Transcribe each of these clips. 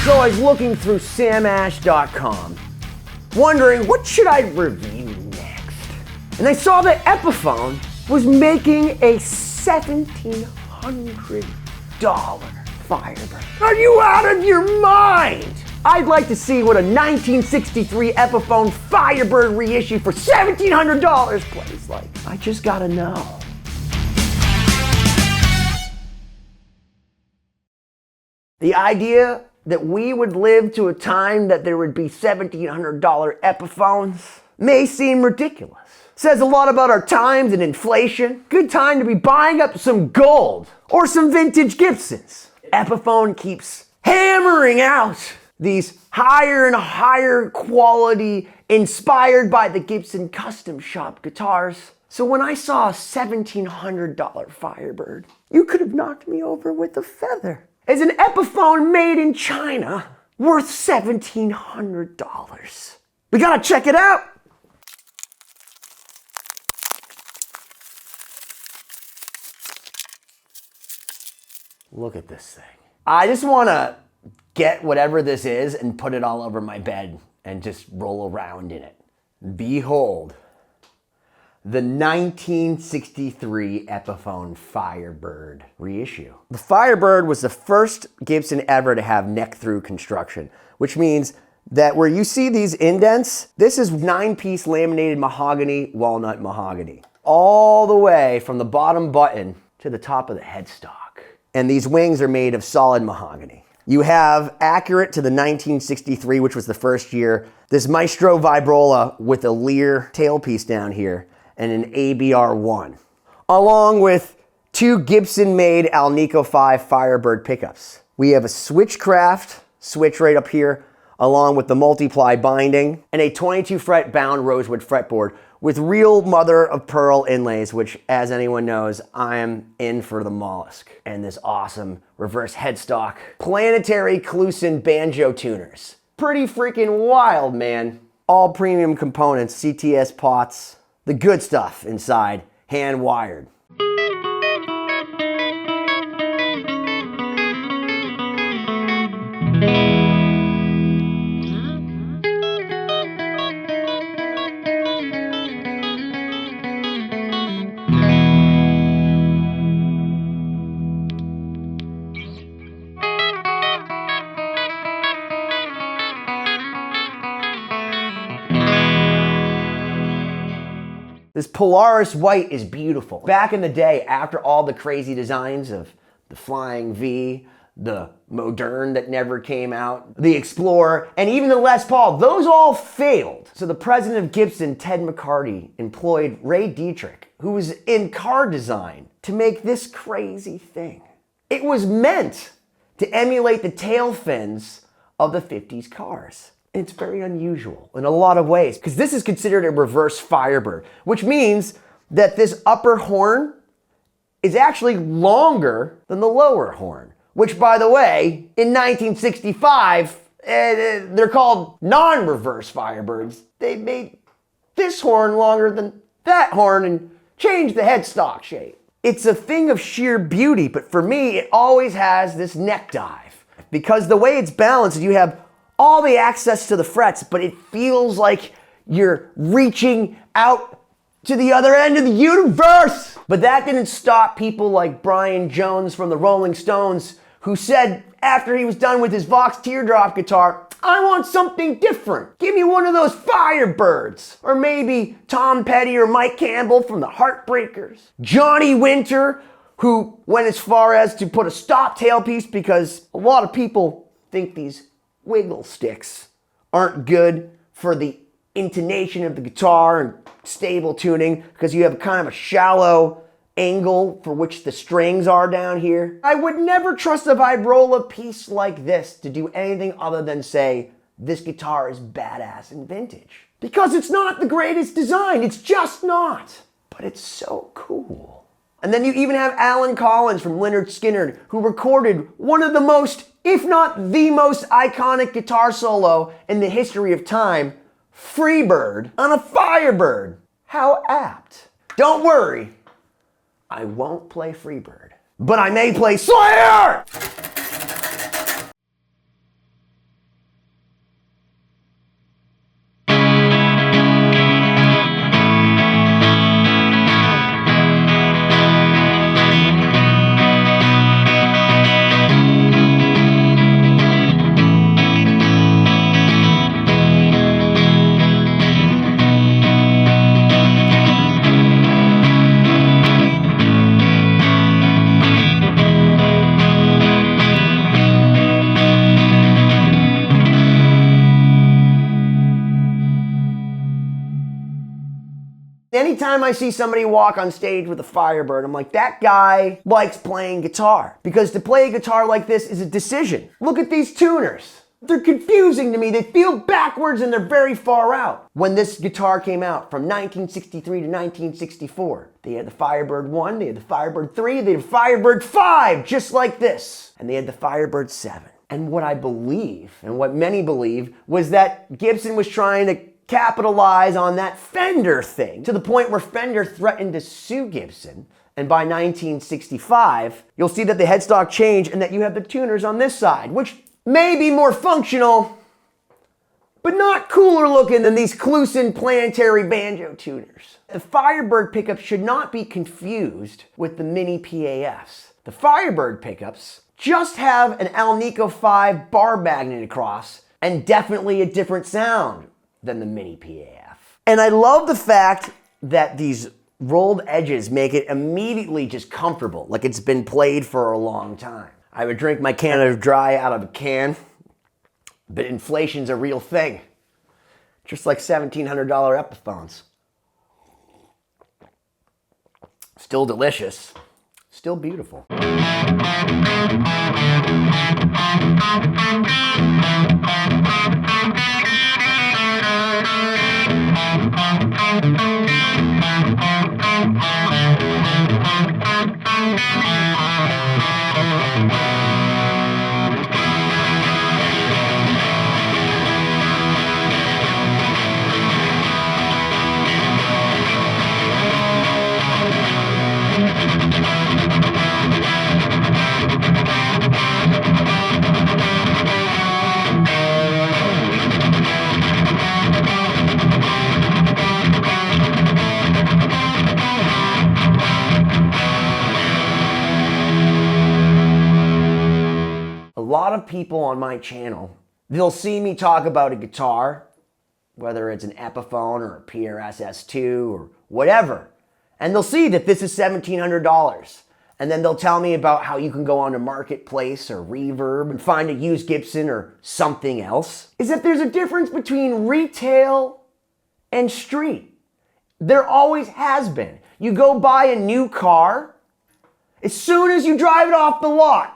So I was looking through samash.com, wondering what should I review next. And I saw that Epiphone was making a $1,700 Firebird. Are you out of your mind? I'd like to see what a 1963 Epiphone Firebird reissue for $1,700 plays like. I just gotta know. The idea that we would live to a time that there would be $1,700 Epiphones may seem ridiculous. Says a lot about our times and inflation. Good time to be buying up some gold or some vintage Gibsons. Epiphone keeps hammering out these higher and higher quality, inspired by the Gibson Custom Shop guitars. So when I saw a $1,700 Firebird, you could have knocked me over with a feather. As an Epiphone made in China, worth $1,700. We gotta check it out. Look at this thing. I just wanna get whatever this is and put it all over my bed and just roll around in it. Behold, the 1963 Epiphone Firebird reissue. The Firebird was the first Gibson ever to have neck-through construction, which means that where you see these indents, this is 9-piece laminated mahogany, walnut mahogany, all the way from the bottom button to the top of the headstock. And these wings are made of solid mahogany. You have, accurate to the 1963, which was the first year, this Maestro Vibrola with a Lear tailpiece down here, and an ABR1, along with 2 Gibson-made Alnico 5 Firebird pickups. We have a Switchcraft switch right up here, along with the multiply binding, and a 22-fret bound rosewood fretboard with real mother-of-pearl inlays, which, as anyone knows, I am in for the mollusk. And this awesome reverse headstock, planetary Kluson banjo tuners. Pretty freaking wild, man. All premium components, CTS pots, the good stuff inside, hand wired. This Polaris white is beautiful. Back in the day, after all the crazy designs of the Flying V, the Moderne that never came out, the Explorer, and even the Les Paul, those all failed. So the president of Gibson, Ted McCarty, employed Ray Dietrich, who was in car design, to make this crazy thing. It was meant to emulate the tail fins of the 50s cars. It's very unusual in a lot of ways, because this is considered a reverse Firebird, which means that this upper horn is actually longer than the lower horn, which, by the way, in 1965, they're called non-reverse Firebirds. They made this horn longer than that horn and changed the headstock shape. It's a thing of sheer beauty, but for me, it always has this neck dive, because the way it's balanced, you have all the access to the frets, but it feels like you're reaching out to the other end of the universe. But that didn't stop people like Brian Jones from the Rolling Stones, who said after he was done with his Vox Teardrop guitar, I want something different. Give me one of those Firebirds. Or maybe Tom Petty or Mike Campbell from the Heartbreakers. Johnny Winter, who went as far as to put a stop tailpiece because a lot of people think these wiggle sticks aren't good for the intonation of the guitar and stable tuning, because you have kind of a shallow angle for which the strings are down here. I would never trust a Vibrola piece like this to do anything other than say, this guitar is badass and vintage. Because it's not the greatest design, it's just not. But it's so cool. And then you even have Alan Collins from Lynyrd Skynyrd, who recorded one of the most, if not the most iconic guitar solo in the history of time, Freebird, on a Firebird. How apt. Don't worry, I won't play Freebird, but I may play Slayer! Anytime I see somebody walk on stage with a Firebird, I'm like, that guy likes playing guitar. Because to play a guitar like this is a decision. Look at these tuners. They're confusing to me. They feel backwards and they're very far out. When this guitar came out from 1963 to 1964, they had the Firebird 1, they had the Firebird 3, they had the Firebird 5, just like this. And they had the Firebird 7. And what I believe, and what many believe, was that Gibson was trying to capitalize on that Fender thing to the point where Fender threatened to sue Gibson. And by 1965, you'll see that the headstock changed and that you have the tuners on this side, which may be more functional, but not cooler looking than these Kluson planetary banjo tuners. The Firebird pickups should not be confused with the mini PAFs. The Firebird pickups just have an Alnico 5 bar magnet across and definitely a different sound than the mini PAF. And I love the fact that these rolled edges make it immediately just comfortable, like it's been played for a long time. I would drink my Canada Dry out of a can, but inflation's a real thing. Just like $1,700 Epiphones. Still delicious, still beautiful. A lot of people on my channel, they'll see me talk about a guitar, whether it's an Epiphone or a PRS S2 or whatever, and they'll see that this is $1,700. And then they'll tell me about how you can go onto Marketplace or Reverb and find a used Gibson or something else. Is that there's a difference between retail and street. There always has been. You go buy a new car, as soon as you drive it off the lot,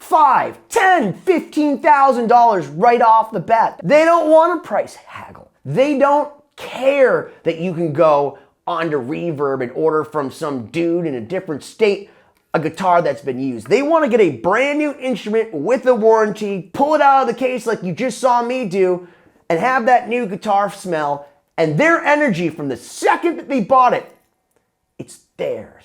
$5,000, $10,000, $15,000 right off the bat. They don't want a price haggle. They don't care that you can go onto Reverb and order from some dude in a different state a guitar that's been used. They want to get a brand new instrument with a warranty, pull it out of the case like you just saw me do, and have that new guitar smell, and their energy from the second that they bought it, it's theirs.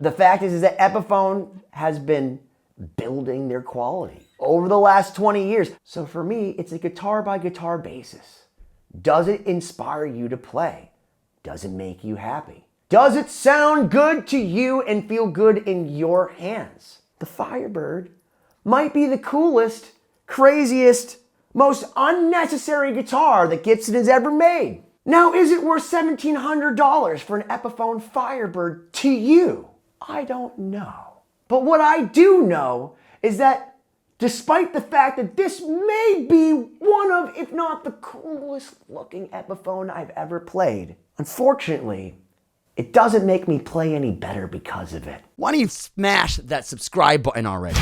The fact is that Epiphone has been building their quality over the last 20 years. So for me, it's a guitar by guitar basis. Does it inspire you to play? Does it make you happy? Does it sound good to you and feel good in your hands? The Firebird might be the coolest, craziest, most unnecessary guitar that Gibson has ever made. Now, is it worth $1,700 for an Epiphone Firebird to you? I don't know. But what I do know is that despite the fact that this may be one of, if not the coolest looking Epiphone I've ever played, unfortunately, it doesn't make me play any better because of it. Why don't you smash that subscribe button already?